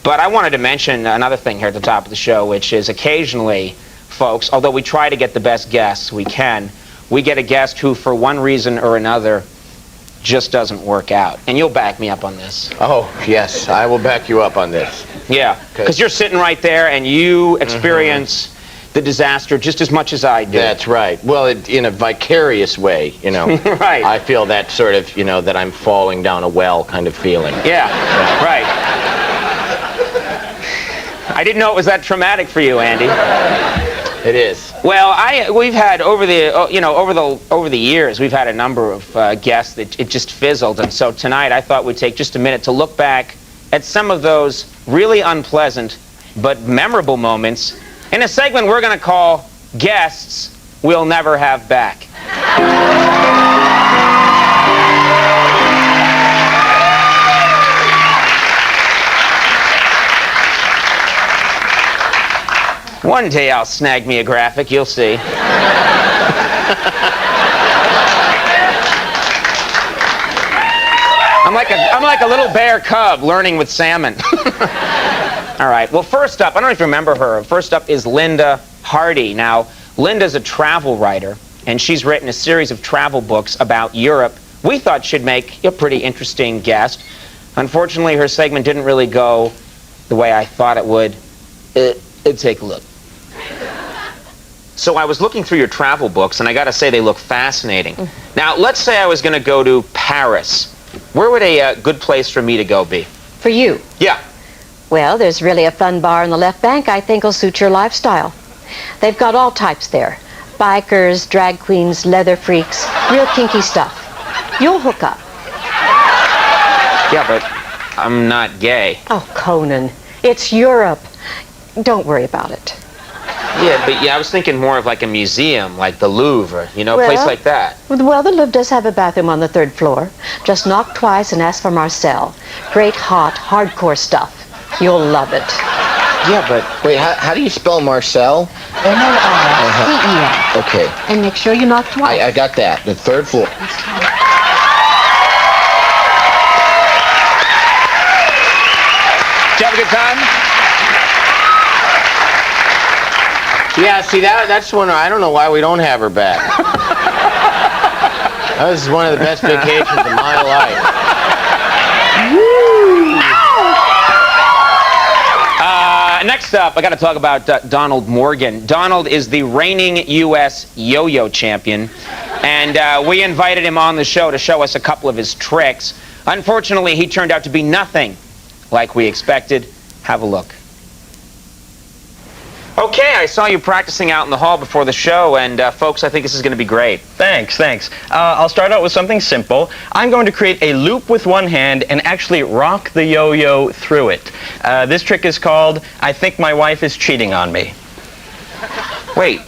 But I wanted to mention another thing here at the top of the show, which is occasionally, folks, although we try to get the best guests we can, we get a guest who, for one reason or another, just doesn't work out. And you'll back me up on this. Oh, yes, I will back you up on this. Yeah, because you're sitting right there and you experience the disaster just as much as I do. That's right. Well, in a vicarious way, you know. Right. I feel that sort of, you know, that I'm falling down a well kind of feeling. Yeah, right. I didn't know it was that traumatic for you, Andy. It is. Well, we've had over the years, we've had a number of guests that it just fizzled, and so tonight I thought we'd take just a minute to look back at some of those really unpleasant but memorable moments in a segment we're going to call Guests We'll Never Have Back. One day I'll snag me a graphic, you'll see. I'm like a little bear cub learning with salmon. All right, well, first up, I don't know if you remember her. First up is Linda Hardy. Now, Linda's a travel writer, and she's written a series of travel books about Europe. We thought she'd make a pretty interesting guest. Unfortunately, her segment didn't really go the way I thought it would. Take a look. So I was looking through your travel books, and I got to say they look fascinating. Now, let's say I was going to go to Paris. Where would a good place for me to go be? For you? Yeah. Well, there's really a fun bar on the left bank I think will suit your lifestyle. They've got all types there. Bikers, drag queens, leather freaks, real kinky stuff. You'll hook up. Yeah, but I'm not gay. Oh, Conan, it's Europe. Don't worry about it. Yeah, but I was thinking more of like a museum, like the Louvre, you know, a place like that. Well, the Louvre does have a bathroom on the 3rd floor. Just knock twice and ask for Marcel. Great, hot, hardcore stuff. You'll love it. Yeah, but wait, how do you spell Marcel? M-A-R-C-E-L. Okay. And make sure you knock twice. I got that. The 3rd floor. Did you have a good time? Yeah, see, that's one, I don't know why we don't have her back. That was one of the best vacations of my life. Next up, I got to talk about Donald Morgan. Donald is the reigning U.S. yo-yo champion, and we invited him on the show to show us a couple of his tricks. Unfortunately, he turned out to be nothing like we expected. Have a look. Okay, I saw you practicing out in the hall before the show, and folks, I think this is going to be great. Thanks. I'll start out with something simple. I'm going to create a loop with one hand and actually rock the yo-yo through it. This trick is called, I Think My Wife Is Cheating on Me. Wait,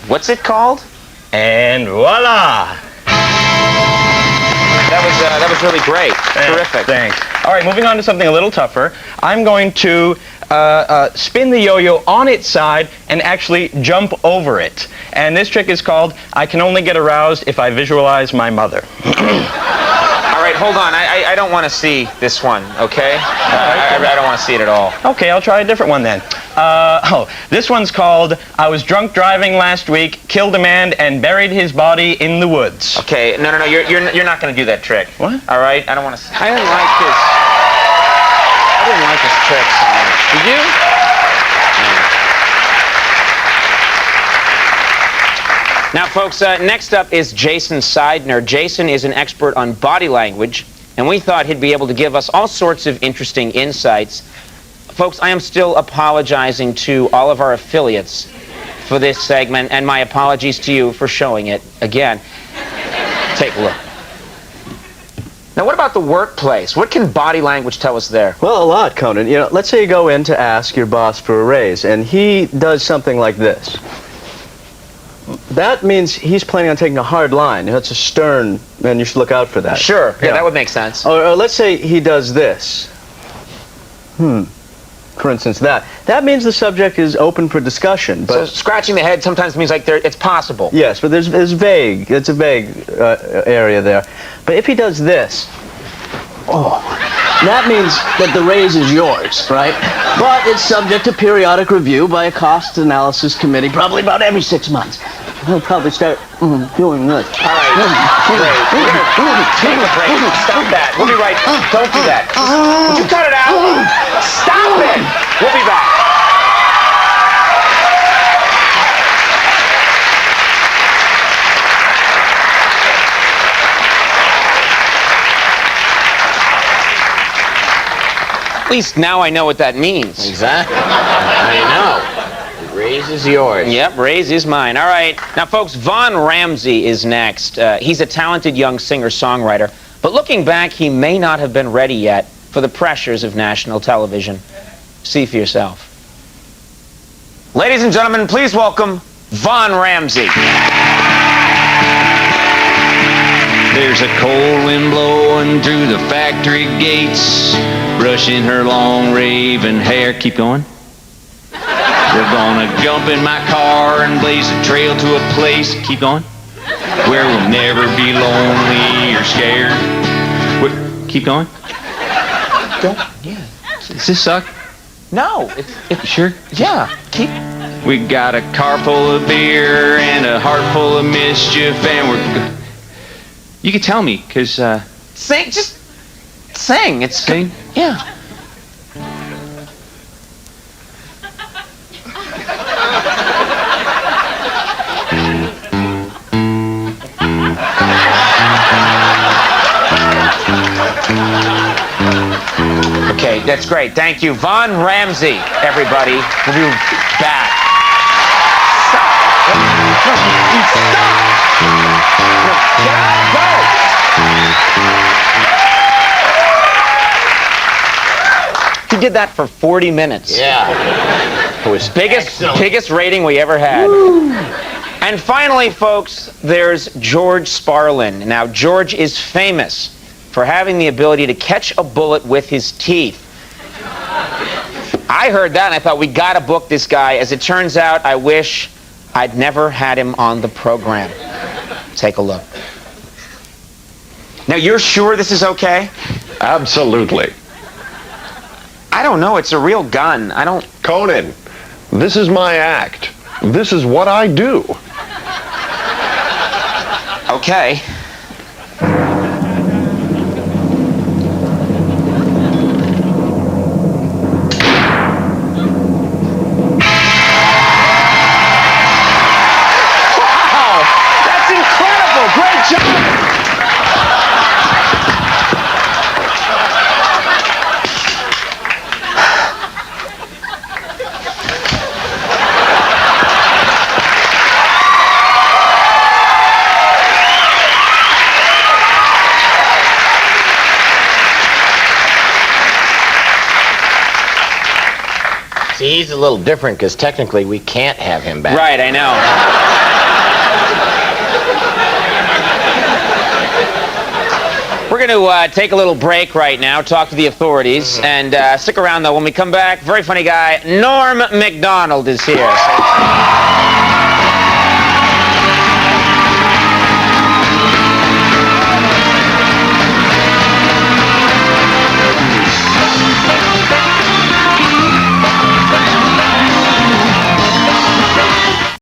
what's it called? And voila! That was really great. Terrific. Thanks. All right, moving on to something a little tougher. I'm going to spin the yo-yo on its side and actually jump over it. And this trick is called, I Can Only Get Aroused If I Visualize My Mother. All right, hold on. I don't want to see this one, okay? I don't want to see it at all. Okay, I'll try a different one then. This one's called, I was drunk driving last week, killed a man, and buried his body in the woods. Okay, no, you're not going to do that trick. What? All right, I don't want to. I didn't like this trick so much. Did you? Now, folks, next up is Jason Seidner. Jason is an expert on body language, and we thought he'd be able to give us all sorts of interesting insights. Folks, I am still apologizing to all of our affiliates for this segment, and my apologies to you for showing it again. Take a look. Now, what about the workplace? What can body language tell us there? Well, a lot, Conan. You know, let's say you go in to ask your boss for a raise, and he does something like this. That means he's planning on taking a hard line. That's a stern, and you should look out for that. Sure. Yeah, that would make sense. Or let's say he does this. For instance, that means the subject is open for discussion. But so scratching the head sometimes means like it's possible. Yes, but there's vague. It's a vague area there. But if he does this, That means that the raise is yours, right? But it's subject to periodic review by a cost analysis committee, probably about every 6 months. He'll probably start doing this. All right, great. We're gonna take a break. Stop that. We'll be right. Don't do that. Would you cut it out? Stop it. We'll be back. At least now I know what that means. Exactly. I know. The raise is yours. Yep, raise is mine. All right. Now, folks, Vaughn Ramsey is next. He's a talented young singer-songwriter, but looking back, he may not have been ready yet for the pressures of national television. See for yourself. Ladies and gentlemen, please welcome Vaughn Ramsey. There's a cold wind blowing through the factory gates, brushing her long raven hair. Keep going. We're gonna jump in my car and blaze a trail to a place, keep going, where we'll never be lonely or scared. Keep going. Yeah. Does this suck? No. You sure? Yeah. Keep. We got a car full of beer and a heart full of mischief, and we're... You can tell me, because... Sing. Just sing. It's Sing? Yeah. Okay, that's great. Thank you. Vaughn Ramsey, everybody. We'll be back. Stop. No, get out. Go. He did that for 40 minutes. Yeah. It was Biggest rating we ever had. Woo. And finally, folks, there's George Sparlin. Now, George is famous for having the ability to catch a bullet with his teeth. I heard that and I thought, we gotta book this guy. As it turns out, I wish I'd never had him on the program. Take a look. Now, you're sure this is okay? Absolutely. I don't know. It's a real gun. I don't... Conan, this is my act. This is what I do. Okay. Wow! That's incredible! Great job! See, he's a little different because technically we can't have him back. Right, I know. We're going to take a little break right now, talk to the authorities, and stick around, though. When we come back, very funny guy, Norm Macdonald is here. So